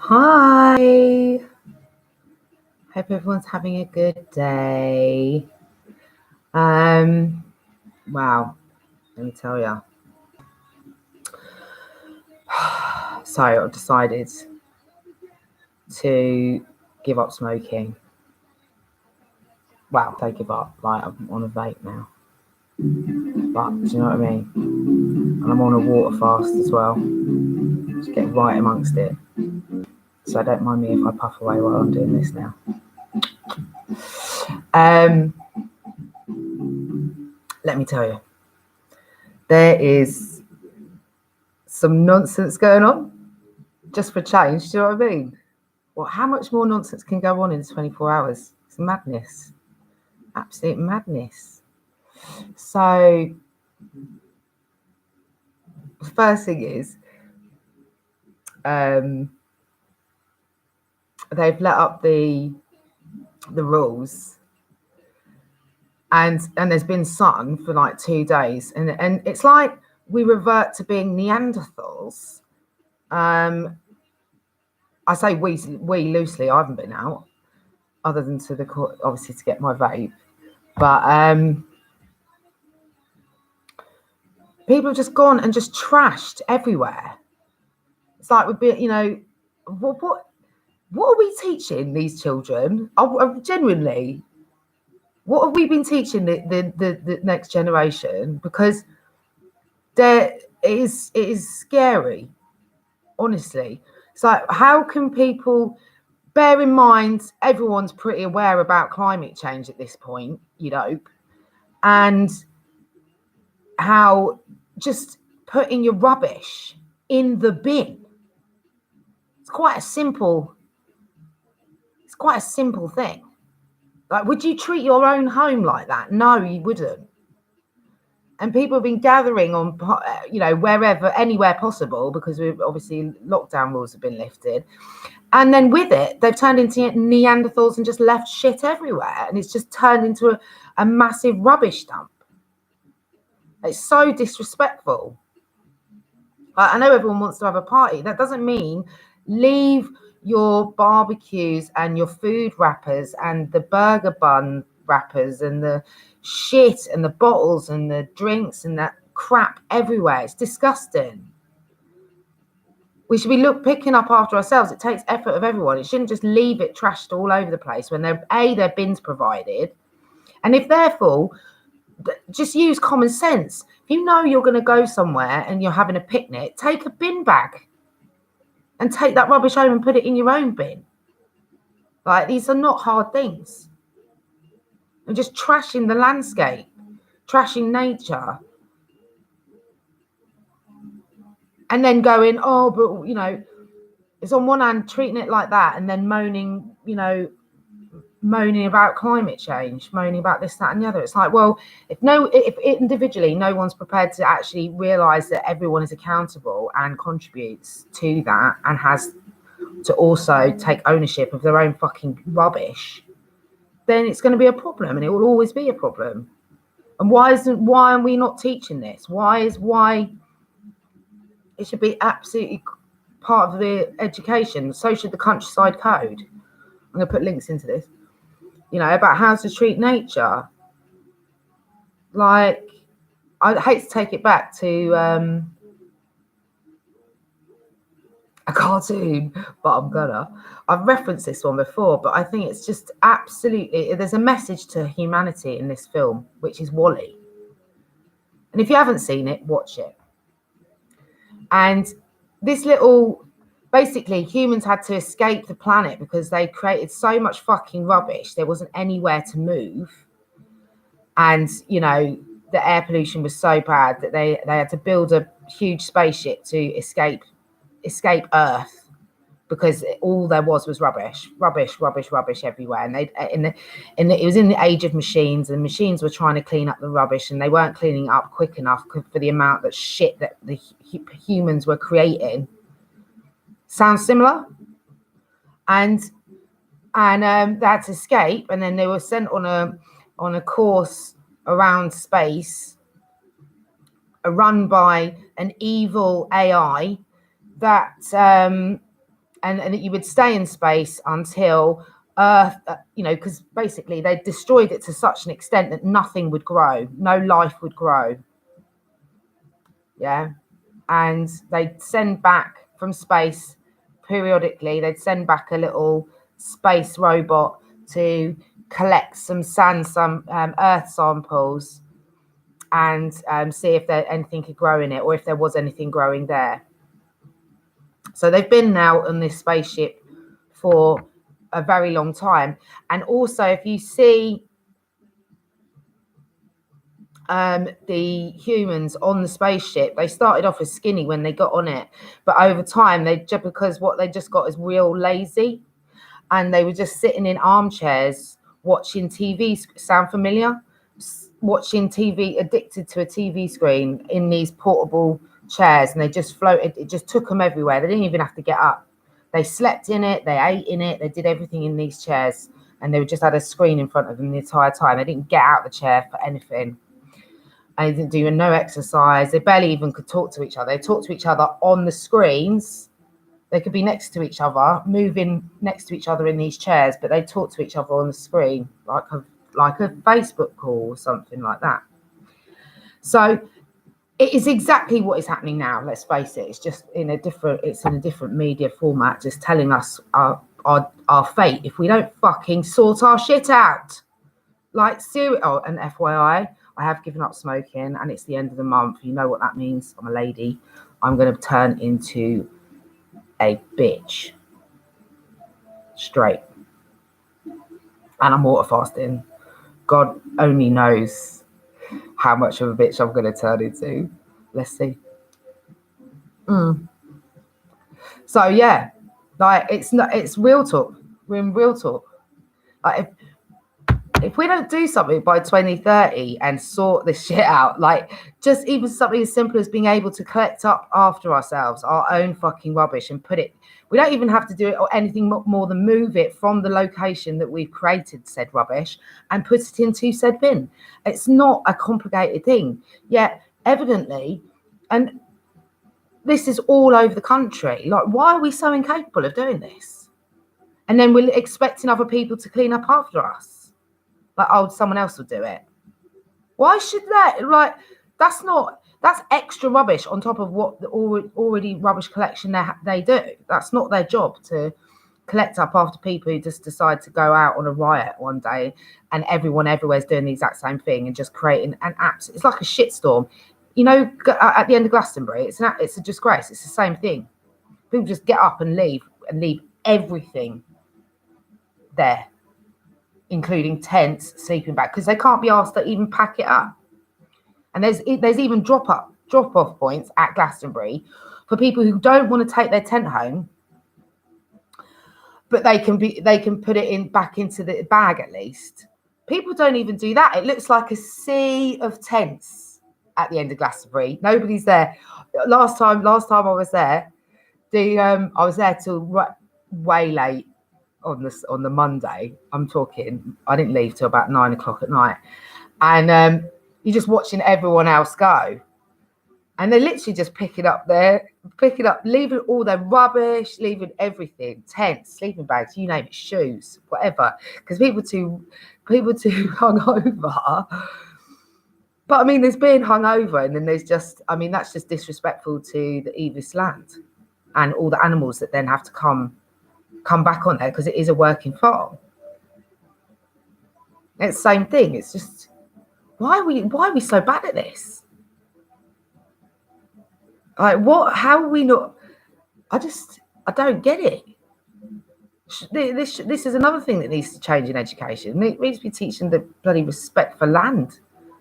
Hi, hope everyone's having a good day. Wow, let me tell you. So I've decided to give up smoking. Well, don't give up, like I'm on a vape now. But do you know what I mean? And I'm on a water fast as well. Just get right amongst it. So don't mind me if I puff away while I'm doing this now. Let me tell you. There is some nonsense going on, just for change, do you know what I mean? Well, how much more nonsense can go on in 24 hours? It's madness. Absolute madness. So, the first thing is, they've let up the rules, and there's been sun for like 2 days, and it's like we revert to being Neanderthals. I say we loosely. I haven't been out, other than to the court, obviously, to get my vape. But people have just gone and just trashed everywhere. It's like we'd be, what are we teaching these children? Genuinely, what have we been teaching the next generation? Because it is scary, honestly. It's like, how can people, bear in mind, everyone's pretty aware about climate change at this point, and how just putting your rubbish in the bin. It's quite a simple thing. Like, would you treat your own home like that? No, you wouldn't. And people have been gathering on, wherever, anywhere possible, because we've obviously lockdown rules have been lifted. And then with it, they've turned into Neanderthals and just left shit everywhere. And it's just turned into a massive rubbish dump. It's so disrespectful. I know everyone wants to have a party. That doesn't mean leave your barbecues and your food wrappers and the burger bun wrappers and the shit and the bottles and the drinks and that crap everywhere. It's disgusting. We should be picking up after ourselves. It takes effort of everyone. It shouldn't just leave it trashed all over the place when their bins provided. And if therefore, just use common sense. If you know you're going to go somewhere and you're having a picnic, take a bin bag and take that rubbish home and put it in your own bin. Like, these are not hard things. And just trashing the landscape, trashing nature. And then going, oh, but, it's on one hand treating it like that and then moaning about climate change, moaning about this, that, and the other. It's like, well, if individually no one's prepared to actually realise that everyone is accountable and contributes to that and has to also take ownership of their own fucking rubbish, then it's going to be a problem, and it will always be a problem. And why are we not teaching this? Why it should be absolutely part of the education. So should the Countryside Code. I'm going to put links into this, about how to treat nature. Like, I hate to take it back to a cartoon, but I'm gonna. I've referenced this one before, but I think it's just absolutely, there's a message to humanity in this film, which is WALL-E. And if you haven't seen it, watch it. And this basically, humans had to escape the planet because they created so much fucking rubbish. There wasn't anywhere to move. And, the air pollution was so bad that they had to build a huge spaceship to escape Earth, because all there was rubbish everywhere. And it was in the age of machines, and machines were trying to clean up the rubbish, and they weren't cleaning up quick enough for the amount of shit that the humans were creating. Sounds similar? And they had to escape, and then they were sent on a course around space, run by an evil AI that and that you would stay in space until Earth, because basically they destroyed it to such an extent that nothing would grow, no life would grow. Yeah. And they'd send back from space periodically, they'd send back a little space robot to collect some Earth samples and see if anything could grow in it, or if there was anything growing there. So they've been now on this spaceship for a very long time. And also, if you see the humans on the spaceship, they started off as skinny when they got on it, but over time because what they just got is real lazy, and they were just sitting in armchairs watching TV. Sound familiar? Watching TV, addicted to a TV screen in these portable chairs, and they just floated. It just took them everywhere. They didn't even have to get up. They slept in it, they ate in it, they did everything in these chairs, and they just had a screen in front of them the entire time. They didn't get out of the chair for anything. And they didn't do no exercise. They barely even could talk to each other. They talked to each other on the screens. They could be next to each other, moving next to each other in these chairs, but they talk to each other on the screen, like a Facebook call or something like that. So it is exactly what is happening now. Let's face it. It's just in a different media format, just telling us our fate if we don't fucking sort our shit out. Like, seriously. Oh, and FYI, I have given up smoking, and it's the end of the month. You know what that means. I'm a lady. I'm going to turn into a bitch. Straight. And I'm water fasting. God only knows how much of a bitch I'm going to turn into. Let's see. So yeah, like it's real talk. We're in real talk. Like if we don't do something by 2030 and sort this shit out, like just even something as simple as being able to collect up after ourselves, our own fucking rubbish, and put it, we don't even have to do it or anything more than move it from the location that we've created said rubbish and put it into said bin. It's not a complicated thing. Yet evidently, and this is all over the country, like why are we so incapable of doing this? And then we're expecting other people to clean up after us. Like, oh, someone else will do it. Why should that? Like, that's extra rubbish on top of what the already rubbish collection they do. That's not their job to collect up after people who just decide to go out on a riot one day, and everyone everywhere is doing the exact same thing and just creating an it's like a shitstorm. You know, at the end of Glastonbury, it's a disgrace. It's the same thing. People just get up and leave everything there, including tents, sleeping bags, because they can't be asked to even pack it up. And there's even drop-off points at Glastonbury for people who don't want to take their tent home, but they can put it back into the bag at least. People don't even do that. It looks like a sea of tents at the end of Glastonbury. Nobody's there. Last time I was there, I was there till way late on the Monday. I'm talking, I didn't leave till about 9 o'clock at night, and you're just watching everyone else go, and they're literally just picking up, leaving all their rubbish, leaving everything, tents, sleeping bags, you name it, shoes, whatever, because people too hungover. But I mean, there's being hungover, and then there's just, I mean, that's just disrespectful to the Evis land and all the animals that then have to come back on there, because it is a working farm. It's the same thing. It's just, why are we so bad at this? Like, how are we not? I don't get it. This is another thing that needs to change in education. It needs to be teaching the bloody respect for land,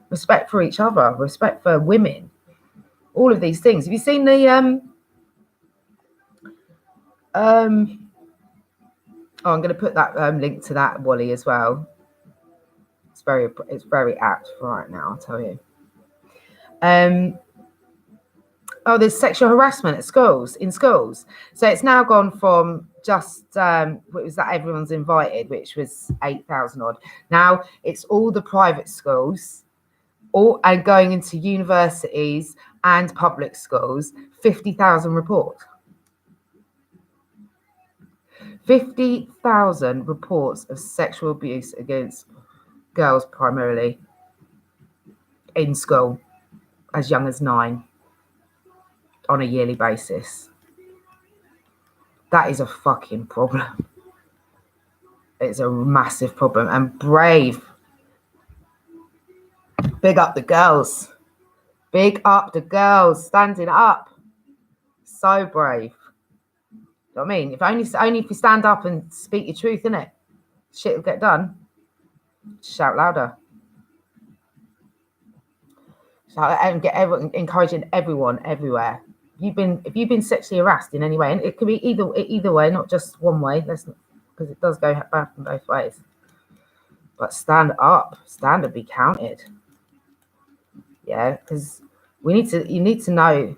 respect for each other, respect for women, all of these things. Have you seen the I'm going to put that link to that, Wally, as well. It's very apt for right now, I'll tell you. There's sexual harassment in schools. So it's now gone from just what was that, everyone's invited, which was 8,000 odd. Now it's all the private schools, and going into universities and public schools, 50,000 reports. 50,000 reports of sexual abuse against girls, primarily in school, as young as 9, on a yearly basis. That is a fucking problem. It's a massive problem. And brave. Big up the girls. Big up the girls standing up. So brave. You know what I mean? If only if you stand up and speak your truth, innit? Shit will get done. Shout louder. Shout and get everyone, encouraging everyone everywhere. If you've been sexually harassed in any way, and it could be either way, not just one way. Because it does go back in both ways. But stand up, stand and be counted. Yeah, because you need to know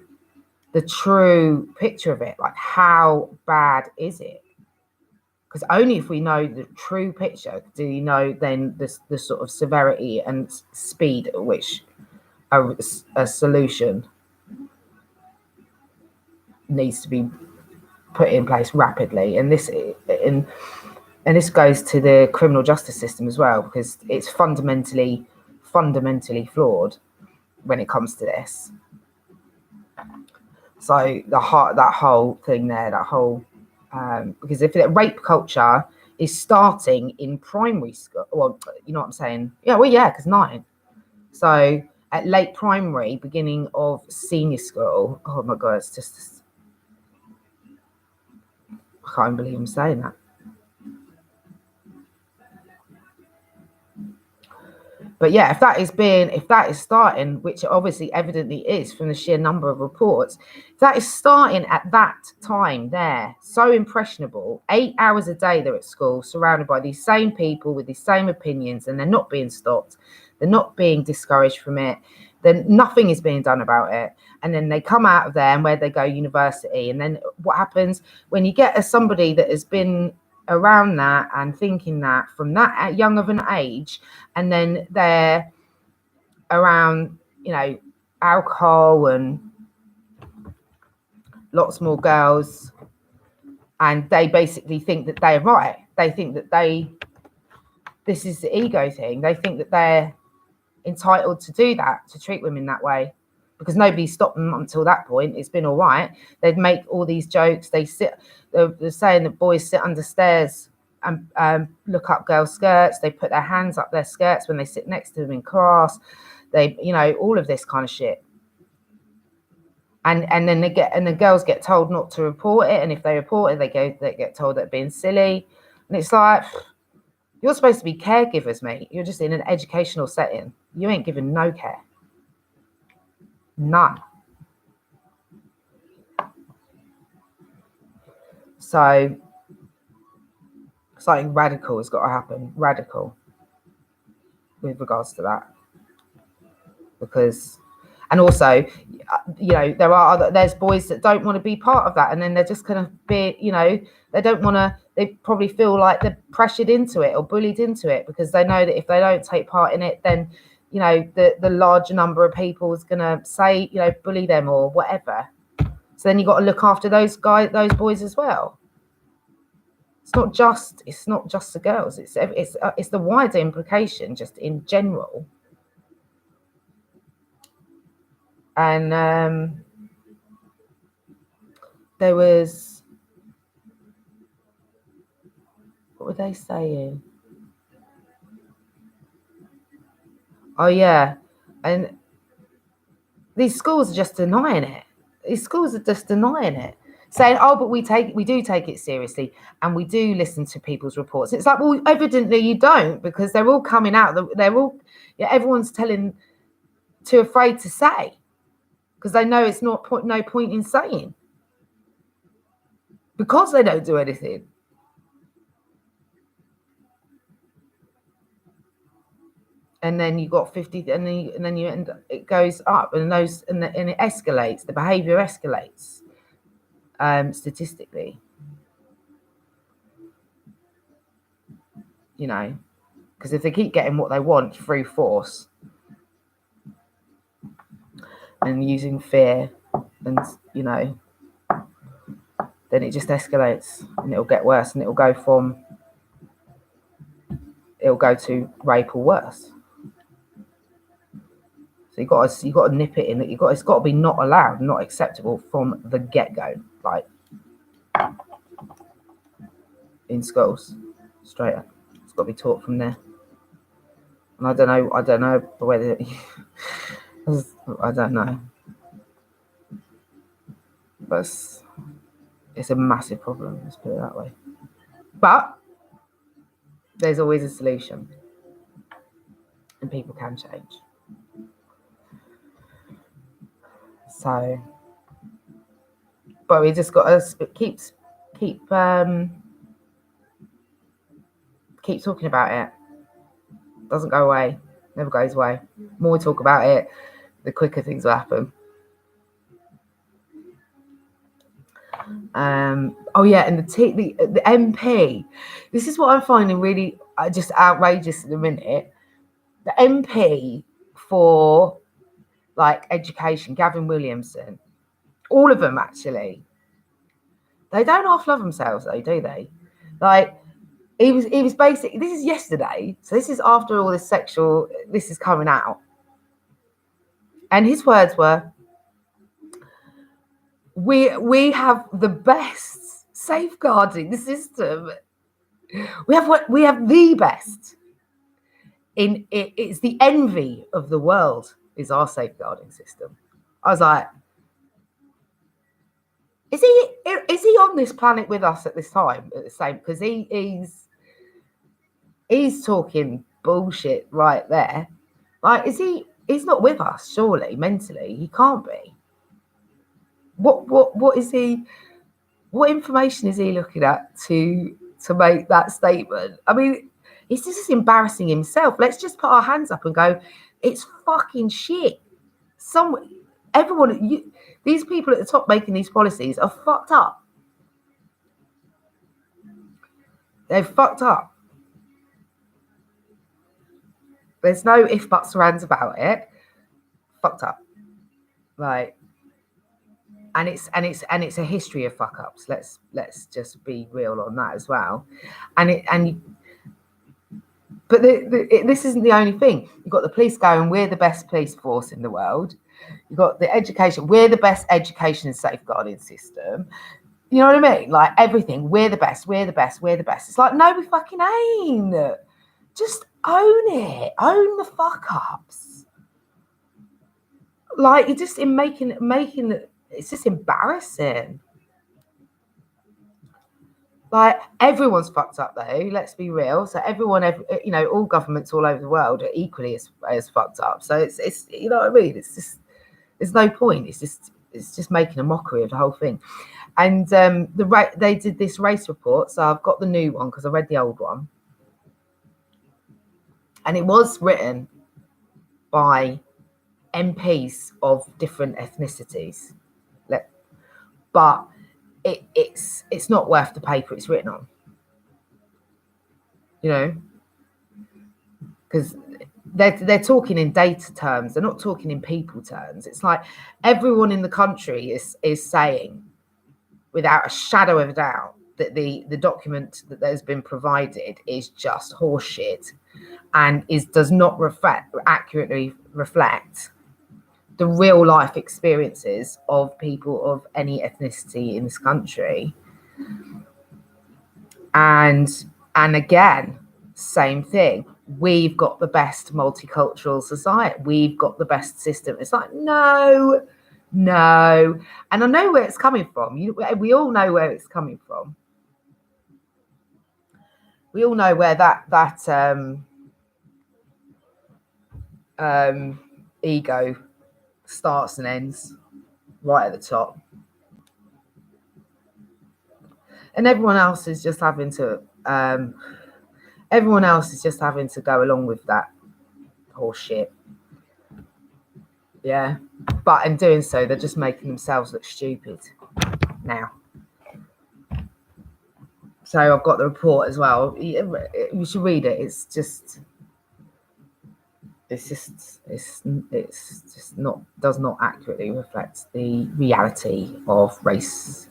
the true picture of it. Like, how bad is it? Because only if we know the true picture do you know then the sort of severity and speed at which a solution needs to be put in place rapidly. And this goes to the criminal justice system as well, because it's fundamentally flawed when it comes to this. So that whole thing there, because if the rape culture is starting in primary school, well, you know what I'm saying? Yeah, well, yeah, because 9. So at late primary, beginning of senior school, oh my God, it's just, I can't believe I'm saying that. But yeah, if that is starting, which it obviously evidently is from the sheer number of reports, if that is starting at that time there, so impressionable, 8 hours a day they're at school, surrounded by these same people with these same opinions, and they're not being stopped, they're not being discouraged from it, then nothing is being done about it. And then they come out of there, and where they go, university. And then what happens when you get somebody that has been around that and thinking that from that young of an age, and then they're around, alcohol and lots more girls, and they basically think that they're right. They think that this is the ego thing. They think that they're entitled to do that, to treat women that way, because nobody stopped them until that point. It's been all right. They'd make all these jokes. They're saying that boys sit under stairs and look up girls' skirts. They put their hands up their skirts when they sit next to them in class. They, all of this kind of shit. And then the girls get told not to report it. And if they report it, they get told they're being silly. And it's like, you're supposed to be caregivers, mate. You're just in an educational setting. You ain't giving no care. None. So something radical has got to happen. Radical. With regards to that. Because, and also, there's boys that don't want to be part of that. And then they're just going to be, they don't want to, they probably feel like they're pressured into it or bullied into it, because they know that if they don't take part in it, then, the larger number of people is going to say, bully them or whatever. So then you got to look after those boys as well. It's not just the girls. It's the wider implication, just in general. And there was, what were they saying? Oh yeah, and these schools are just denying it. Saying, oh, but we do take it seriously, and we do listen to people's reports. It's like, well, evidently you don't, because they're all coming out. Everyone's too afraid to say, because they know it's no point in saying, because they don't do anything. And then you got 50, and then you end up, it goes up, and it escalates. The behaviour escalates, statistically. Because if they keep getting what they want through force and using fear, and then it just escalates and it'll get worse, and it'll go to rape or worse. So you got to nip it in. It's got to be not allowed, not acceptable from the get-go, like in schools, straight up. It's got to be taught from there. And I don't know whether I don't know, but it's a massive problem. Let's put it that way. But there's always a solution, and people can change. So, but we just got to keep talking about it. Doesn't go away, never goes away. The more we talk about it, the quicker things will happen. Oh yeah, and the MP. This is what I'm finding really just outrageous in a minute. The MP for like education, Gavin Williamson, all of them actually. They don't half love themselves though, do they? Like he was basically, this is yesterday, so this is after all this is coming out. And his words were, we have the best safeguarding system. We have the best. It's the envy of the world is our safeguarding system. I was like, is he on this planet with us at this time at the same? Because he's talking bullshit right there. Like, he's not with us, surely, mentally. He can't be. What is he? What information is he looking at to make that statement? I mean, he's just embarrassing himself. Let's just put our hands up and go, it's fucking shit. These people at the top making these policies are fucked up. They've fucked up. There's no if, buts, or ands about it. Fucked up. Like, and it's a history of fuck ups. Let's just be real on that as well. But this isn't the only thing. You've got the police going, we're the best police force in the world. You've got the education, we're the best education and safeguarding system. You know what I mean? Like everything, we're the best, we're the best, we're the best. It's like, no, we fucking ain't. Just own it. Own the fuck ups. Like, you're just making it's just embarrassing. Like, everyone's fucked up though, let's be real. So all governments all over the world are equally as fucked up. So it's you know what I mean? It's just, there's no point. It's just making a mockery of the whole thing. And they did this race report. So I've got the new one because I read the old one. And it was written by MPs of different ethnicities. But it's not worth the paper it's written on. You know? Because they're talking in data terms. They're not talking in people terms. It's like everyone in the country is saying, without a shadow of a doubt, that the document that has been provided is just horseshit and does not accurately reflect the real life experiences of people of any ethnicity in this country. And again, same thing. We've got the best multicultural society. We've got the best system. It's like, no. And I know where it's coming from. We all know where it's coming from. We all know where that ego starts and ends, right at the top. And everyone else is just having to go along with that horse shit. Yeah. But in doing so, they're just making themselves look stupid now. So I've got the report as well. You should read it. It's just not, does not accurately reflect the reality of race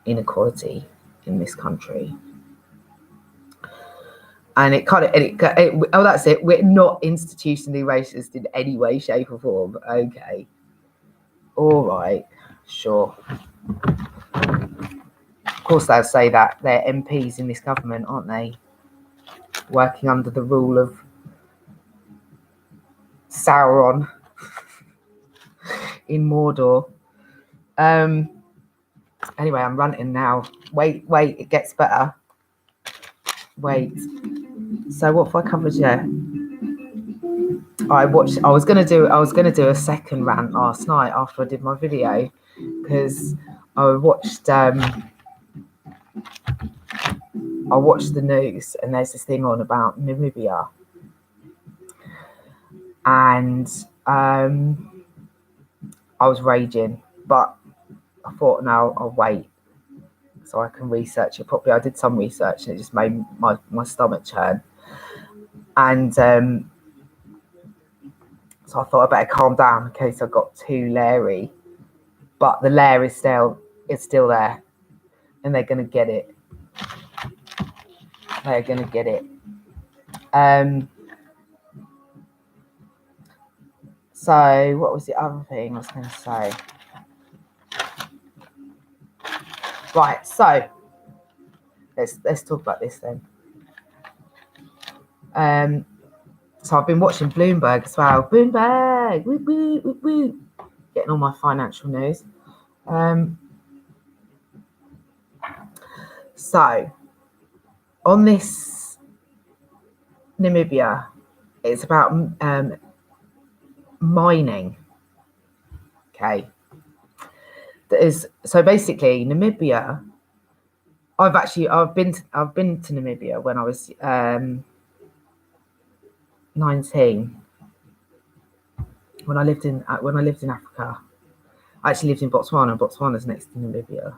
inequality in this country. And that's it. We're not institutionally racist in any way, shape, or form. Okay. All right. Sure. Of course, they'll say that they're MPs in this government, aren't they? Working under the rule of Sauron in Mordor. Anyway, I'm ranting now. Wait, it gets better. Wait. So what have I covered yet? I was gonna do a second rant last night after I did my video, because I watched the news, and there's this thing on about Namibia, and I was raging, but I thought, no, I'll wait so I can research it properly. I did some research and it just made my stomach churn. And so I thought I better calm down in case I got too leery. But the lair is still there, and they're gonna get it. They're gonna get it. So what was the other thing I was gonna say? Right, so let's talk about this then. So I've been watching Bloomberg as well. Bloomberg, woo, woo, woo, woo. Getting all my financial news. So on this Namibia, it's about mining. Okay. So basically Namibia. I've been to Namibia when I was 19. When I lived in Africa. I actually lived in Botswana. Botswana's next to Namibia.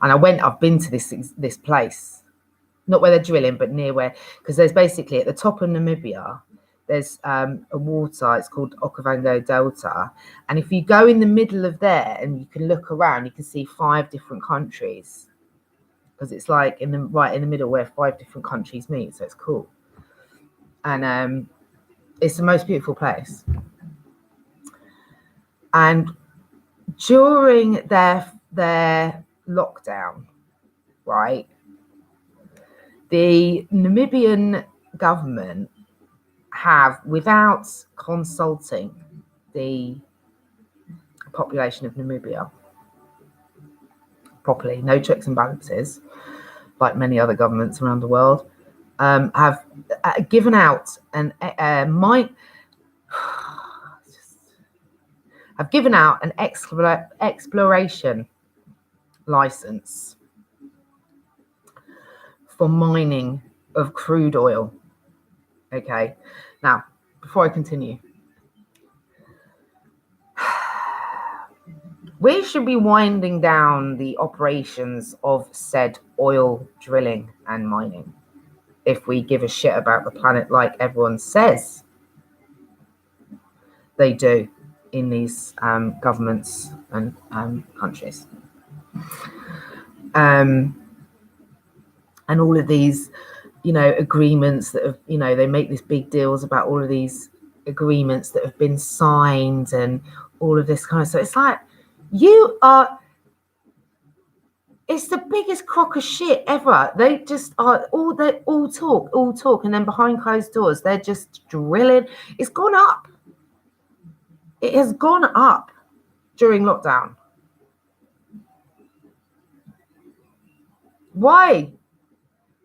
And I've been to this place, not where they're drilling, but near where, because there's basically at the top of Namibia, there's a water, it's called Okavango Delta. And if you go in the middle of there and you can look around, you can see 5 different countries, because it's like right in the middle where 5 different countries meet. So it's cool. And it's the most beautiful place. And during their lockdown, right, the Namibian government have, without consulting the population of Namibia properly, no checks and balances, like many other governments around the world, have given out an exploration license for mining of crude oil. Okay, now before I continue, we should be winding down the operations of said oil drilling and mining if we give a shit about the planet like everyone says they do in these governments and countries. And all of these, agreements that have, they make these big deals about all of these agreements that have been signed and all of this kind of stuff. It's like, it's the biggest crock of shit ever. They just are all talk, and then behind closed doors, they're just drilling. It's gone up. It has gone up during lockdown. Why?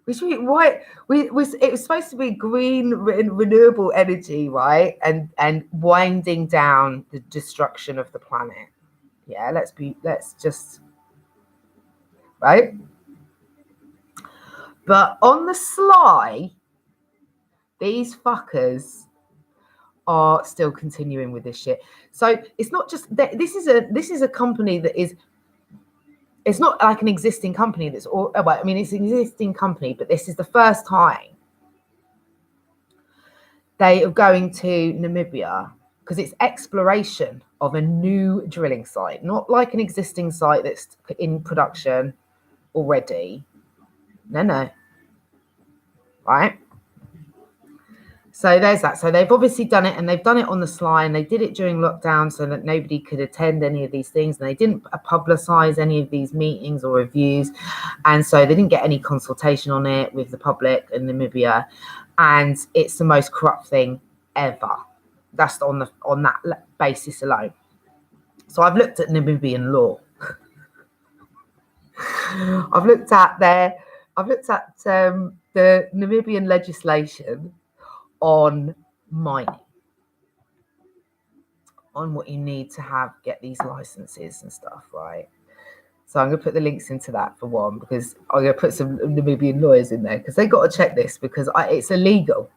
Why? It was supposed to be green renewable energy, right? And winding down the destruction of the planet. Yeah, let's just, right? But on the sly, these fuckers are still continuing with this shit. So it's not just that this is a company that is, it's not like an existing company it's an existing company, but this is the first time they are going to Namibia because it's exploration of a new drilling site, not like an existing site that's in production already. No. Right? So there's that. So they've obviously done it, and they've done it on the sly, and they did it during lockdown so that nobody could attend any of these things, and they didn't publicize any of these meetings or reviews, and so they didn't get any consultation on it with the public in Namibia, and it's the most corrupt thing ever. That's on that basis alone. So I've looked at Namibian law. I've looked at the Namibian legislation on mining, on what you need to get these licenses and stuff, right? So I'm going to put the links into that for one, because I'm going to put some Namibian lawyers in there, because they got to check this, because it's illegal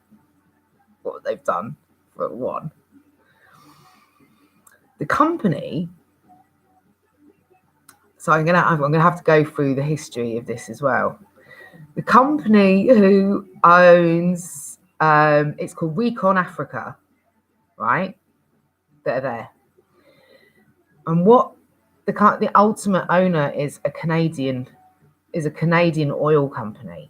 what they've done, for one. The company, so I'm going to have to go through the history of this as well. The company who owns, it's called Recon Africa, right? That are there. And what the ultimate owner is a Canadian oil company.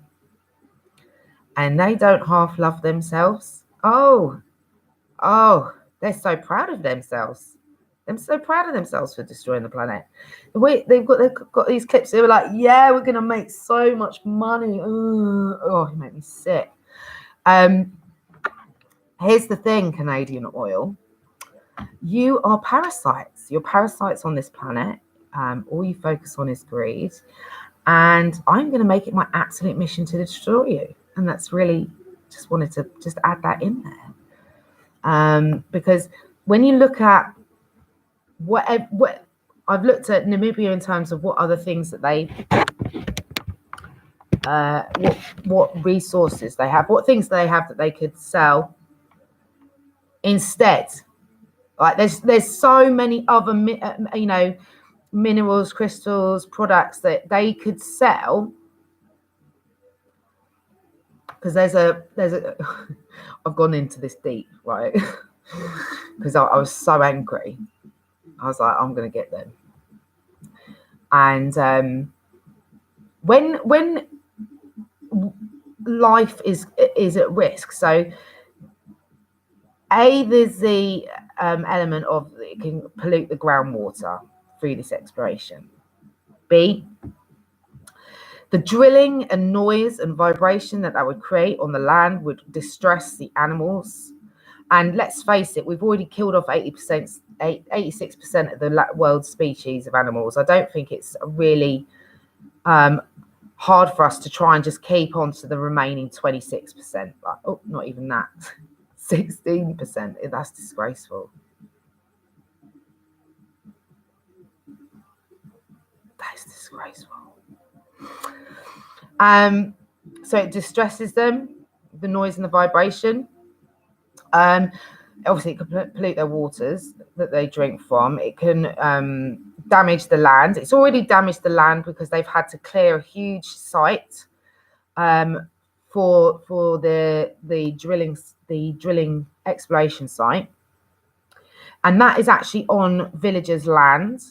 And they don't half love themselves. Oh, they're so proud of themselves. I'm so proud of themselves for destroying the planet. They've got these clips. They were like, yeah, we're going to make so much money. Oh, it made me sick. Here's the thing, Canadian Oil. You are parasites. You're parasites on this planet. All you focus on is greed. And I'm going to make it my absolute mission to destroy you. And that's really, just wanted to just add that in there. Because when you look at what I've looked at Namibia in terms of what other things that they, what resources they have, what things they have that they could sell instead. Like there's so many other minerals, crystals, products that they could sell. Because there's a I've gone into this deep, right? Because I was so angry. I was like, I'm going to get them. And when life is at risk, so there's the element of it can pollute the groundwater through this exploration. B, the drilling and noise and vibration that would create on the land would distress the animals. And let's face it, we've already killed off 86% of the world's species of animals. I don't think it's really hard for us to try and just keep on to the remaining 26%. Oh, not even that. 16%. That's disgraceful. That's disgraceful. So it distresses them, the noise and the vibration. Obviously, it can pollute their waters that they drink from. It can damage the land. It's already damaged the land because they've had to clear a huge site for the drilling exploration site, and that is actually on villagers' land.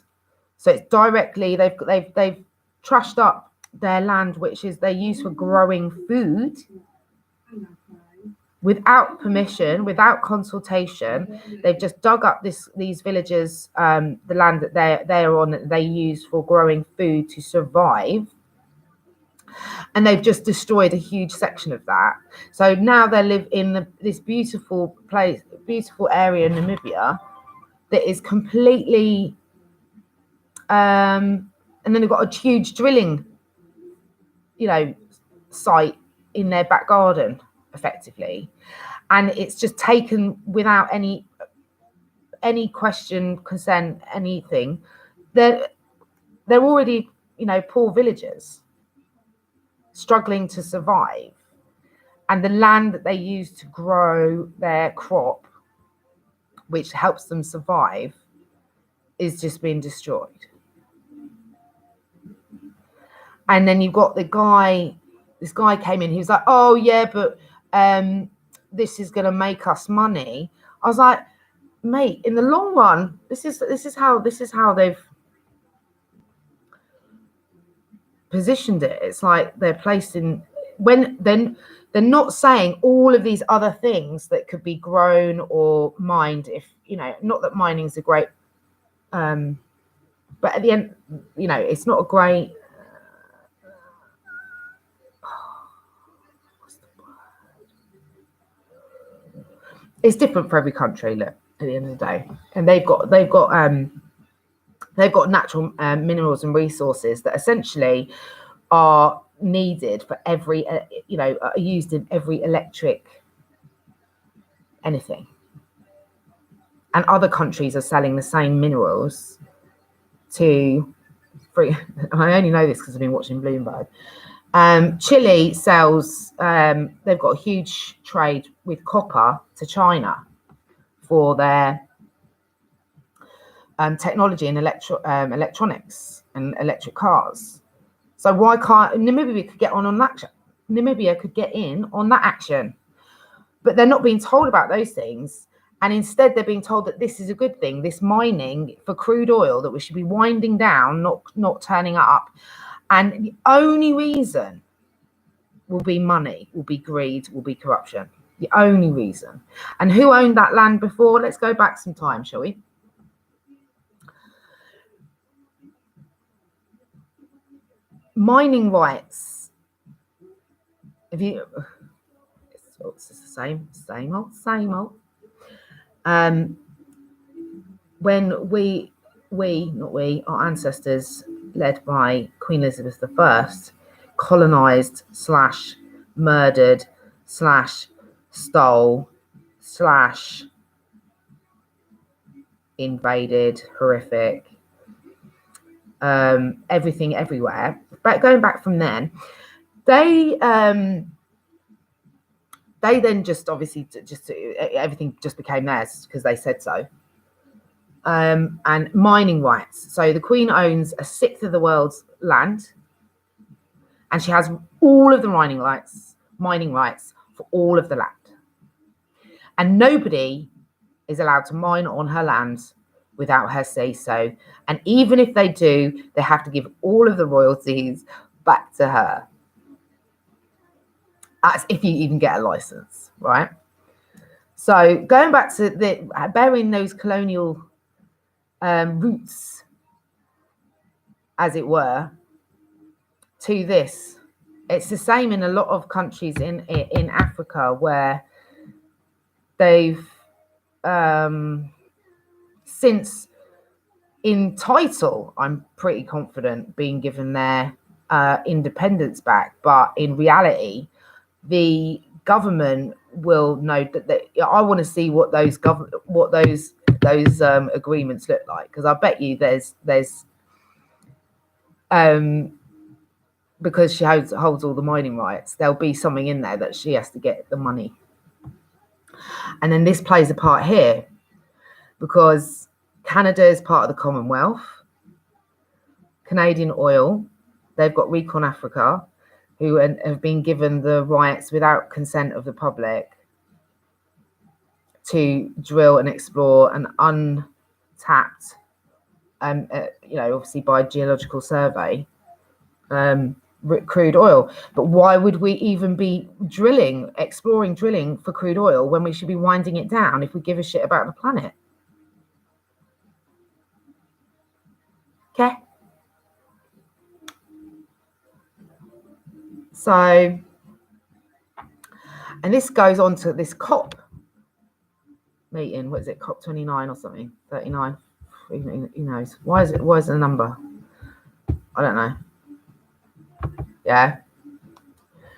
So it's directly they've trashed up their land, which is they use for growing food, without permission, without consultation. They've just dug up these villagers, the land that they're on, that they use for growing food to survive, and they've just destroyed a huge section of that. So now they live in this beautiful area in Namibia that is completely and then they've got a huge drilling site in their back garden, effectively, and it's just taken without any question, consent, anything. They're already poor villagers struggling to survive, and the land that they use to grow their crop, which helps them survive, is just being destroyed. And then you've got this guy came in, he was like, oh yeah, but this is going to make us money. I was like, mate, in the long run, this is how they've positioned it. It's like they're placing when then they're not saying all of these other things that could be grown or mined. If not that mining is a great, but at the end, it's not a great. It's different for every country. Look, at the end of the day, and they've got natural minerals and resources that essentially are needed for every, are used in every electric anything. And other countries are selling the same minerals to free. I only know this because I've been watching Bloomberg. Chile sells, they've got a huge trade with copper to China for their technology and electronics and electric cars. So why can't Namibia could get on that? Namibia could get in on that action, but they're not being told about those things, and instead they're being told that this is a good thing. This mining for crude oil that we should be winding down, not turning up, and the only reason will be money, will be greed, will be corruption. The only reason. And who owned that land before? Let's go back some time, shall we? Mining rights. If you, it's the same old. When our ancestors, led by Queen Elizabeth I, colonized / murdered / stole / invaded, horrific, everything everywhere. But going back from then, they then just obviously everything just became theirs because they said so. And mining rights. So the Queen owns 1/6 of the world's land, and she has all of the mining rights for all of the land. And nobody is allowed to mine on her land without her say so. And even if they do, they have to give all of the royalties back to her. That's if you even get a license, right? So going back to bearing those colonial roots, as it were, to this, it's the same in a lot of countries in Africa where they've since in title, I'm pretty confident, being given their independence back, but in reality, the government will know that I want to see what those agreements look like, because I bet you there's because she holds all the mining rights, there'll be something in there that she has to get the money. And then this plays a part here because Canada is part of the Commonwealth. Canadian Oil, they've got Recon Africa, who have been given the rights without consent of the public to drill and explore an untapped, obviously by geological survey, crude oil. But why would we even be exploring drilling for crude oil when we should be winding it down if we give a shit about the planet? Okay. So, and this goes on to this COP meeting. What is it? COP 29 or something? 39? Who knows? Why is it a number? I don't know. Yeah.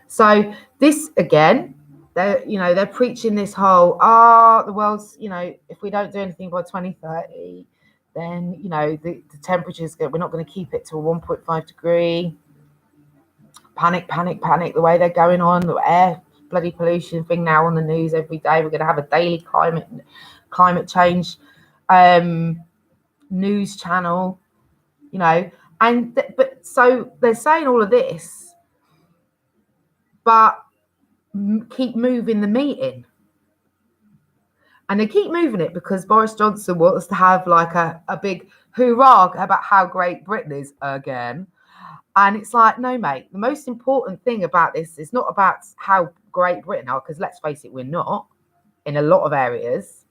So this again, they're preaching this whole the world's, if we don't do anything by 2030, then the temperatures, we're not going to keep it to a 1.5 degree. Panic, the way they're going on, the air bloody pollution thing now on the news every day. We're going to have a daily climate change news channel, but so they're saying all of this, but keep moving the meeting. And they keep moving it because Boris Johnson wants to have like a big hoorah about how great Britain is again. And it's like, no, mate, the most important thing about this is not about how great Britain are, because let's face it, we're not in a lot of areas.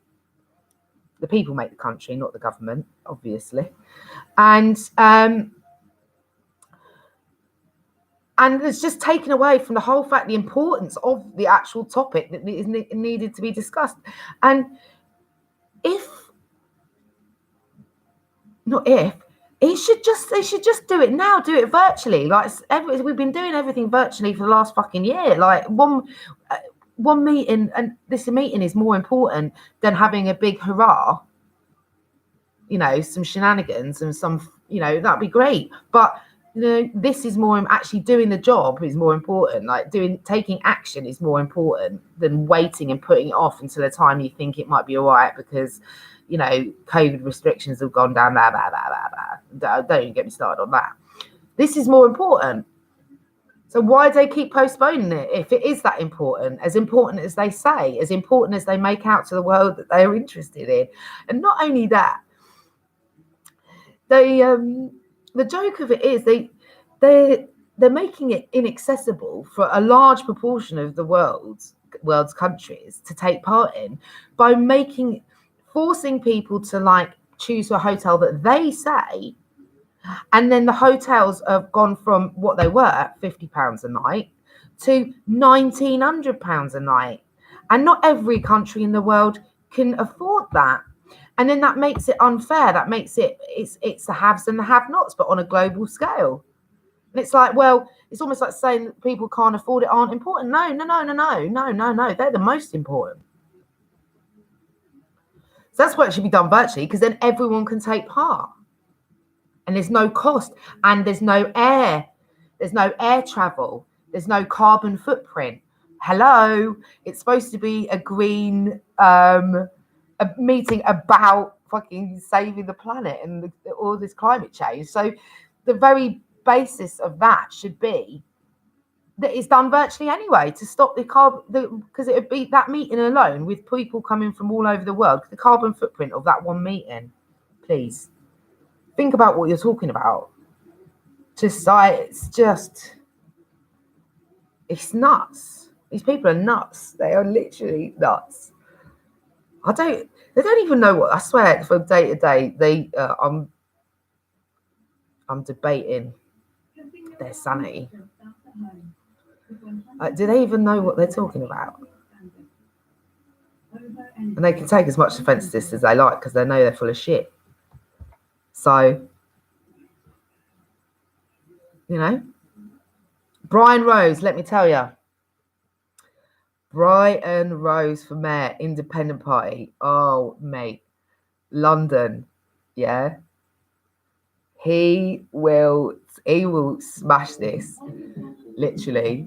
The people make the country, not the government, obviously. And it's just taken away from the whole fact, the importance of the actual topic that is needed to be discussed. And they should just do it now, do it virtually. Like we've been doing everything virtually for the last fucking year. Like one meeting, and this meeting is more important than having a big hurrah. You know, some shenanigans and some, you know, that'd be great. But you know, this is more, actually doing the job is more important. Like taking action is more important than waiting and putting it off until the time you think it might be all right because, you know, COVID restrictions have gone down, blah, blah, blah, blah, blah. Don't even get me started on that. This is more important. So why do they keep postponing it if it is that important as they say, as important as they make out to the world that they are interested in? And not only that, the joke of it is they're making it inaccessible for a large proportion of the world's countries to take part in by forcing people to like choose a hotel that they say, and then the hotels have gone from what they were £50 a night to £1,900 a night, and not every country in the world can afford that. And then that makes it unfair. That makes it's the haves and the have-nots, but on a global scale. And it's like, well, it's almost like saying that people can't afford it aren't important. No. They're the most important. So that's why it should be done virtually, because then everyone can take part. And there's no cost, and there's no air travel, there's no carbon footprint. Hello, it's supposed to be a green a meeting about fucking saving the planet and all this climate change. So the very basis of that should be that it's done virtually anyway to stop the carbon, because it would be that meeting alone with people coming from all over the world, the carbon footprint of that one meeting. Please think about what you're talking about. It's nuts. These people are nuts. They are literally nuts. They don't even know what, I swear, from day to day, I'm debating their sanity. Do they even know what they're talking about? And they can take as much offence to this as they like because they know they're full of shit. So, you know, Brian Rose, let me tell you. Brian Rose for mayor, Independent Party. Oh, mate. London, yeah. He will smash this. Literally.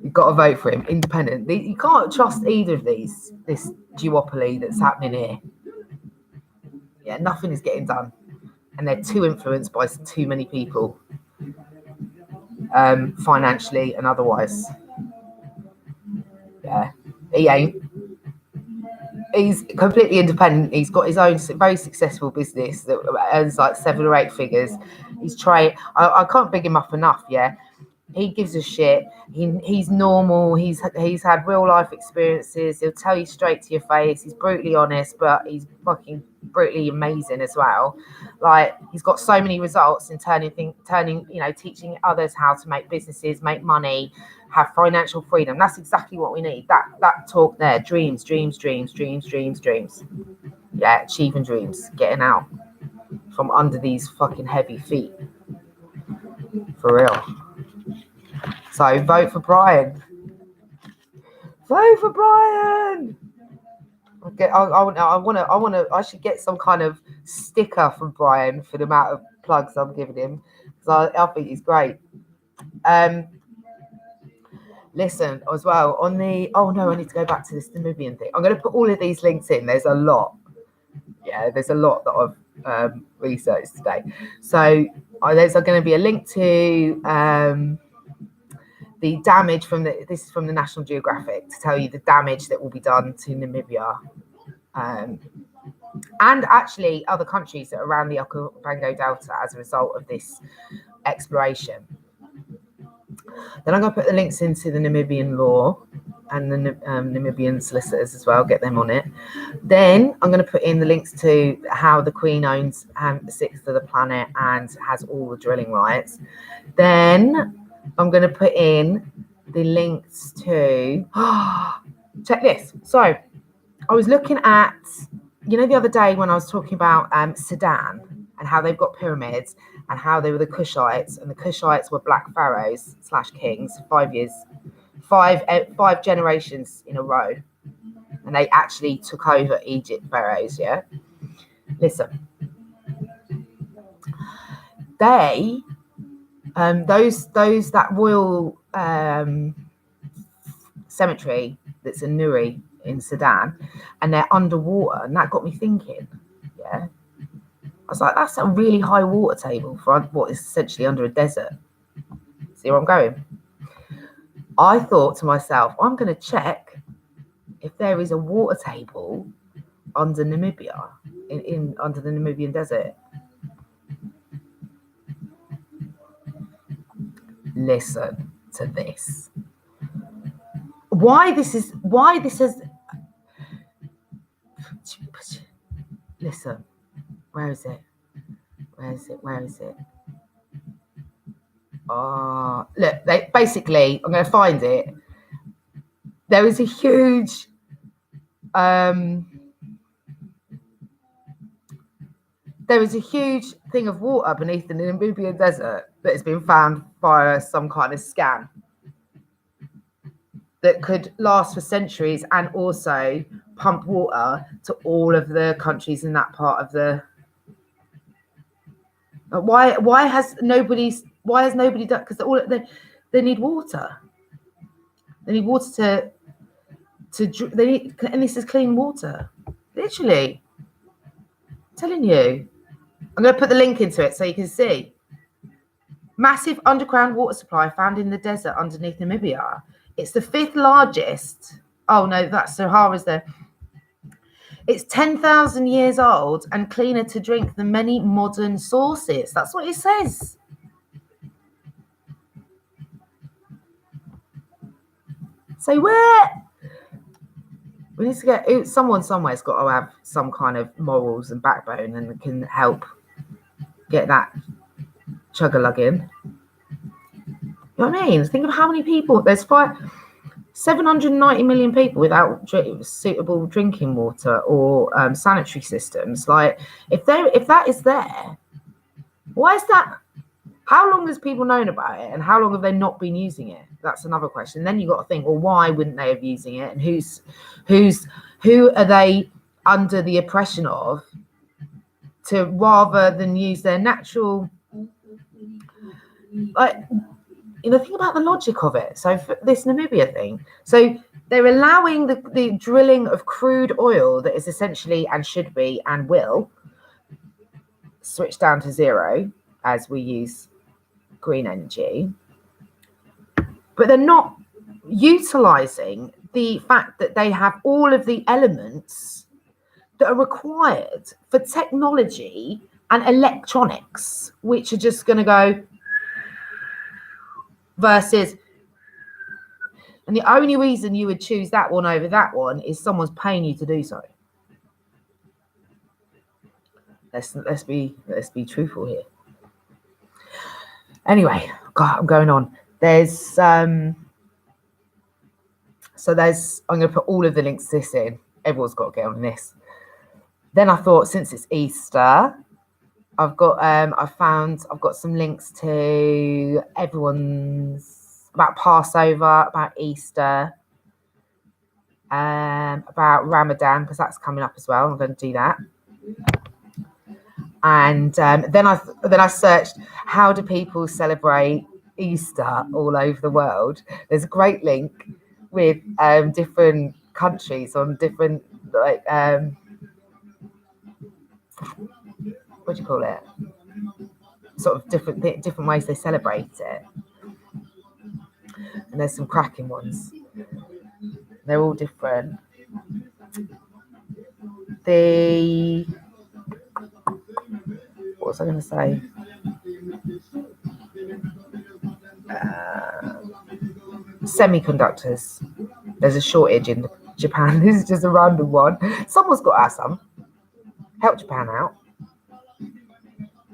You've got to vote for him. Independent. You can't trust either of this duopoly that's happening here. Yeah, nothing is getting done. And they're too influenced by too many people. Financially and otherwise. Yeah, he ain't. He's completely independent. He's got his own very successful business that earns like 7 or 8 figures. He's I can't big him up enough. Yeah, he gives a shit. He's normal. He's had real life experiences. He'll tell you straight to your face. He's brutally honest, but he's fucking brutally amazing as well. Like, he's got so many results in turning, you know, teaching others how to make businesses, make money, have financial freedom. That's exactly what we need. That talk there. Dreams. Yeah, achieving dreams. Getting out from under these fucking heavy feet. For real. So vote for Brian. Vote for Brian. I should get some kind of sticker from Brian for the amount of plugs I'm giving him, because I think he's great. Listen, as well, on the... Oh, no, I need to go back to this Namibian thing. I'm going to put all of these links in. There's a lot. Yeah, there's a lot that I've researched today. So there's going to be a link to the damage this is from the National Geographic, to tell you the damage that will be done to Namibia and actually other countries that are around the Okavango Delta as a result of this exploration. Then I'm going to put the links into the Namibian law and the Namibian solicitors as well, get them on it. Then I'm going to put in the links to how the Queen owns a sixth of the planet and has all the drilling rights. Then I'm going to put in the links to, check this. So I was looking at, you know, the other day when I was talking about Sudan and how they've got pyramids and how they were the Kushites, and the Kushites were black pharaohs / kings, 5 years, five generations in a row, and they actually took over Egypt pharaohs. Yeah, listen, they those that royal cemetery that's in Nuri in Sudan, and they're underwater, and that got me thinking. Yeah, I was like, that's a really high water table for what is essentially under a desert. See where I'm going? I thought to myself, I'm going to check if there is a water table under Namibia, under the Namibian desert. Listen to this. Why this is listen, where is it? Look, basically, I'm going to find it. There is a huge thing of water beneath the Namibian desert that has been found via some kind of scan that could last for centuries and also pump water to all of the countries in that part of the. Why has nobody done? Because they need water. They need water they need, and this is clean water. Literally, I'm telling you. I'm going to put the link into it so you can see. Massive underground water supply found in the desert underneath Namibia. It's the 5th largest. Oh no, that's Sahara's there. It's 10,000 years old and cleaner to drink than many modern sources. That's what it says. So we need to get someone somewhere's got to have some kind of morals and backbone and can help get that chug-a-lug in. You know what I mean? Think of how many people. There's 790 million people without suitable drinking water or sanitary systems. Like, if that is there, why is that? How long has people known about it, and how long have they not been using it? That's another question. Then you got to think, well, why wouldn't they have using it, and who are they under the oppression of, to rather than use their natural, like, you know, think about the logic of it. So for this Namibia thing, so they're allowing the drilling of crude oil that is essentially, and should be, and will switch down to zero as we use green energy, but they're not utilizing the fact that they have all of the elements that are required for technology and electronics, which are just going to go versus, and the only reason you would choose that one over that one is someone's paying you to do so. Let's be truthful here. Anyway, God, I'm going on. I'm going to put all of the links to this in. Everyone's got to get on this. Then I thought, since it's Easter, I've got some links to everyone's, about Passover, about Easter, about Ramadan, because that's coming up as well. I'm going to do that. And then I searched, how do people celebrate Easter all over the world? There's a great link with different countries on different, like, what do you call it? Sort of different ways they celebrate it. And there's some cracking ones. They're all different. what was I going to say? Semiconductors. There's a shortage in Japan. This is just a random one. Someone's got to have some. Help Japan out.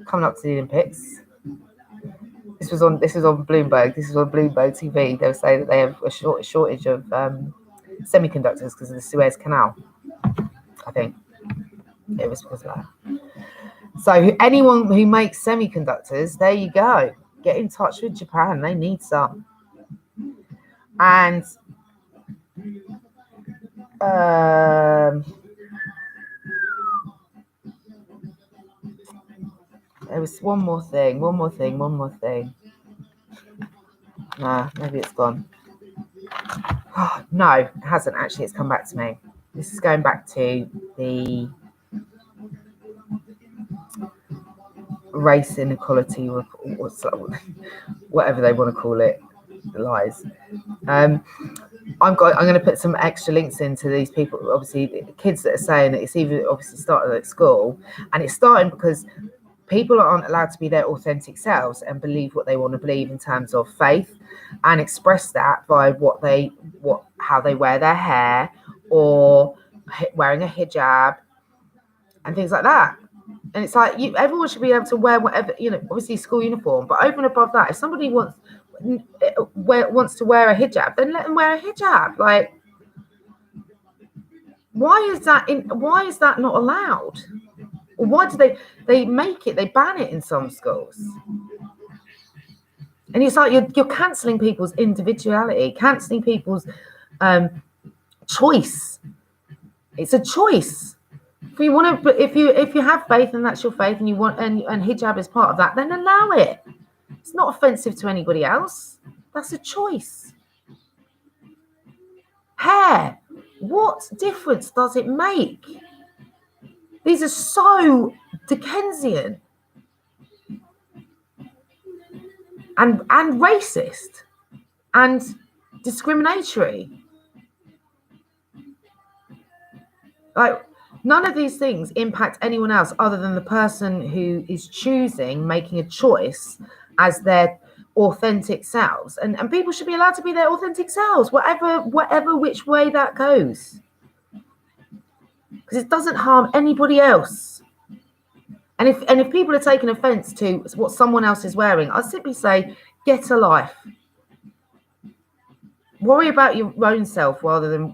Coming up to the Olympics. This was on Bloomberg. This is on Bloomberg TV. They were saying that they have a shortage of semiconductors because of the Suez Canal. I think it was because of that. So anyone who makes semiconductors, there you go. Get in touch with Japan. They need some. And there was one more thing. Nah, maybe it's gone. Oh, no, it hasn't actually. It's come back to me. This is going back to the race inequality report, whatever they want to call it, the lies. I'm going to put some extra links into these people. Obviously, the kids that are saying that it's even obviously started at school, and it's starting because people aren't allowed to be their authentic selves and believe what they want to believe in terms of faith, and express that by how they wear their hair or wearing a hijab and things like that. And it's like everyone should be able to wear whatever, obviously school uniform, but over and above that, if somebody wants to wear a hijab, then let them wear a hijab. Like, why is that not allowed? Or why do they ban it in some schools? And it's like you're cancelling people's individuality, cancelling people's choice. It's a choice. If you want to, if you have faith and that's your faith, and you want and hijab is part of that, then allow it. It's not offensive to anybody else. That's a choice. Hair. What difference does it make? These are so Dickensian and racist and discriminatory. Like, none of these things impact anyone else other than the person who is making a choice as their authentic selves. And people should be allowed to be their authentic selves, whatever which way that goes. Because it doesn't harm anybody else. And if people are taking offense to what someone else is wearing, I'd simply say, get a life. Worry about your own self rather than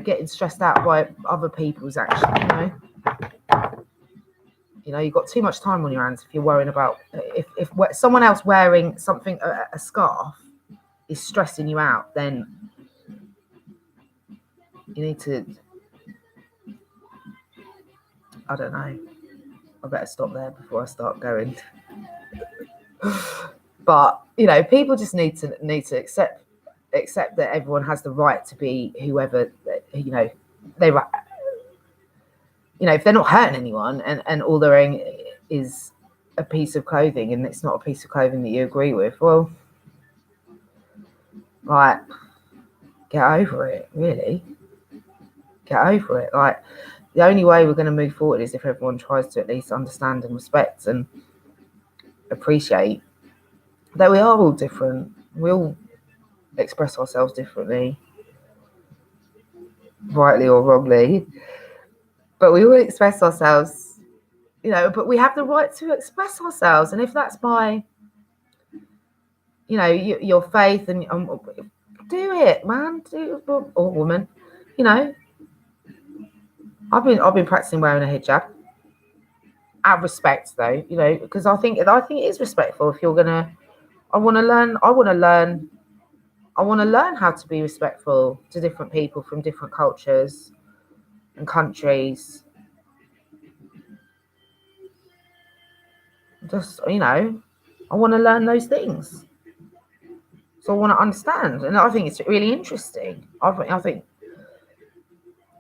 getting stressed out by other people's actions. You've got too much time on your hands if you're worrying about if someone else wearing something, a scarf, is stressing you out. Then you need to, I don't know. I better stop there before I start going. But people just need to accept that everyone has the right to be whoever they if they're not hurting anyone and all they're wearing is a piece of clothing and it's not a piece of clothing that you agree with, well, like, get over it. Really, get over it. Like, the only way we're going to move forward is if everyone tries to at least understand and respect and appreciate that we are all different. We all express ourselves differently, rightly or wrongly, but we all express ourselves, but we have the right to express ourselves. And if that's by, your faith, and do it, man, or woman. I've been practicing wearing a hijab. Out of respect, though, because I think it is respectful. If you're gonna, I want to learn how to be respectful to different people from different cultures and countries. Just, I want to learn those things. So I want to understand. And I think it's really interesting. I think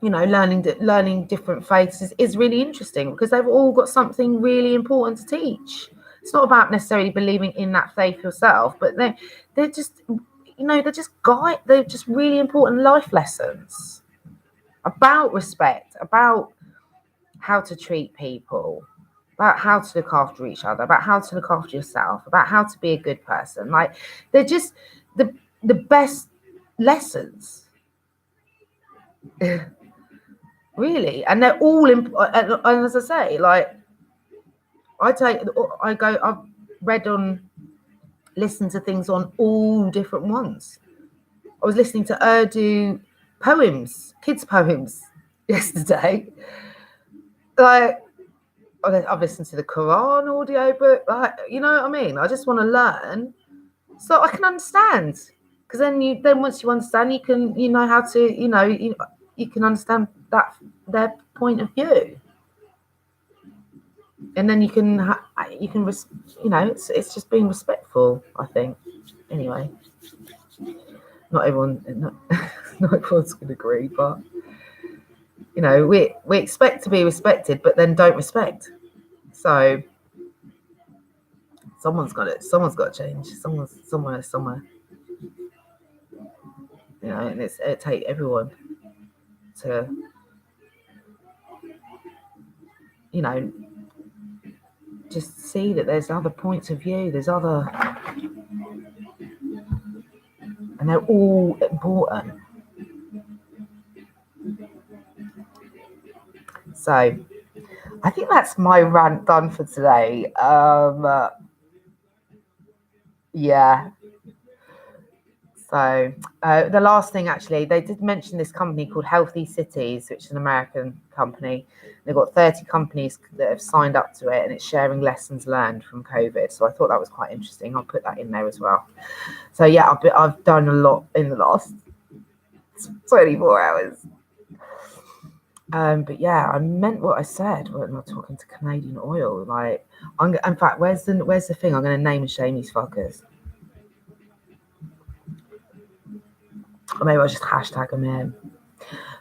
learning different faiths is really interesting because they've all got something really important to teach. It's not about necessarily believing in that faith yourself, but they're just they're just really important life lessons about respect, about how to treat people, about how to look after each other, about how to look after yourself, about how to be a good person. Like, they're just the best lessons. Really. And they're all and as I say, like, I've read on, listened to things on all different ones. I was listening to Urdu poems, kids' poems yesterday. Like, I've listened to the Quran audio book. Like, you know what I mean? I just want to learn so I can understand. Because then once you understand, you know how to, you can understand their point of view. And then you can it's just being respectful, I think. Anyway, not everyone's going to agree, but we expect to be respected, but then don't respect. So someone's got to change. Somewhere. And it takes everyone to, just see that there's other points of view. There's other, and they're all important. So I think that's my rant done for today. Yeah. So the last thing, actually, they did mention this company called Healthy Cities, which is an American company. They've got 30 companies that have signed up to it, and it's sharing lessons learned from COVID. So I thought that was quite interesting. I'll put that in there as well. So yeah, I've done a lot in the last 24 hours. But yeah, I meant what I said when I'm talking to Canadian Oil. Like, in fact, where's the thing? I'm going to name and shame these fuckers. Or maybe I'll just hashtag them in.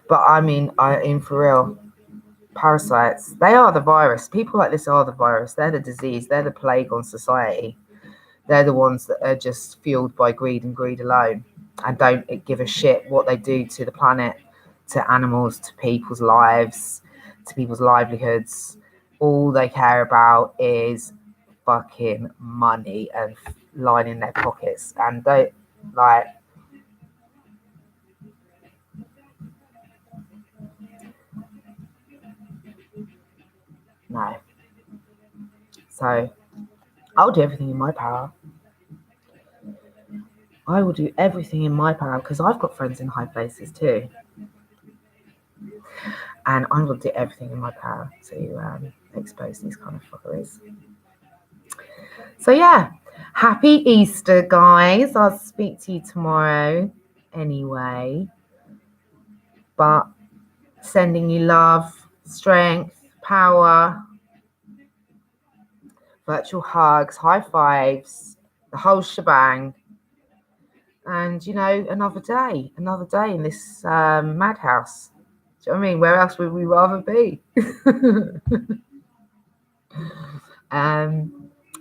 But I mean, for real, parasites, they are the virus. People like this are the virus. They're the disease. They're the plague on society. They're the ones that are just fueled by greed and greed alone, and don't give a shit what they do to the planet, to animals, to people's lives, to people's livelihoods. All they care about is fucking money and lining their pockets. And they, like, no. So I'll do everything in my power. I will do everything in my power, because I've got friends in high places too. And I'm going to do everything in my power to expose these kind of fuckeries. So yeah, happy Easter, guys. I'll speak to you tomorrow anyway. But sending you love, strength, power, virtual hugs, high fives, the whole shebang. And, another day in this madhouse. Do you know what I mean? Where else would we rather be?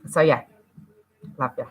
So yeah, love you.